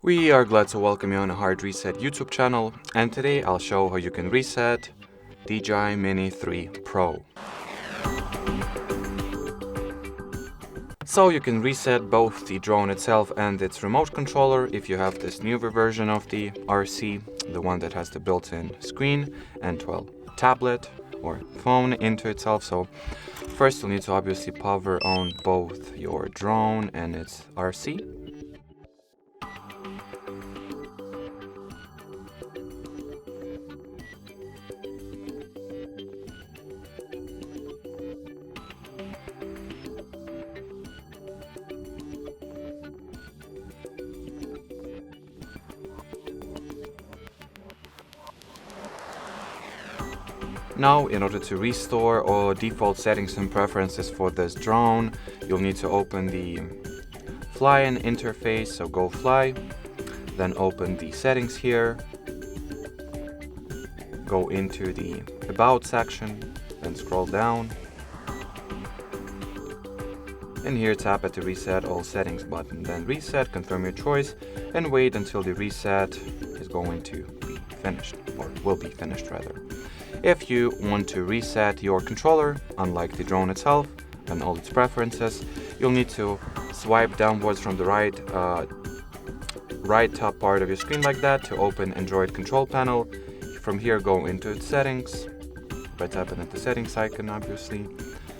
We are glad to welcome you on a Hard Reset YouTube channel, and today I'll show how you can reset DJI Mini 3 Pro. So you can reset both the drone itself and its remote controller if you have this newer version of the RC, the one that has the built-in screen and tablet or phone into itself. So first you'll need to obviously power on both your drone and its RC. Now, in order to restore all default settings and preferences for this drone, you'll need to open the fly-in interface, so go fly, then open the settings here, go into the about section, then scroll down, and here tap at the reset all settings button, then reset, confirm your choice, and wait until the reset is going to be finished, or will be finished rather. If you want to reset your controller, unlike the drone itself and all its preferences, you'll need to swipe downwards from the right top part of your screen like that to open Android control panel. From here, go into its settings by tapping at the settings icon, obviously.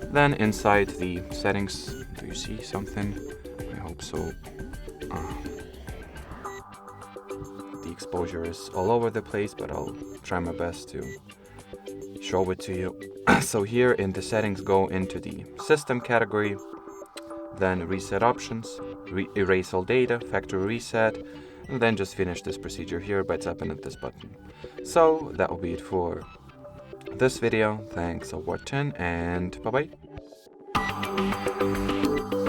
Then inside the settings, do you see something? I hope so. The exposure is all over the place, but I'll try my best to show it to you. So here in the settings, go into the system category, then reset options, erase all data, factory reset, and then just finish this procedure here by tapping at this button. So that will be it for this video. Thanks for watching, and bye bye.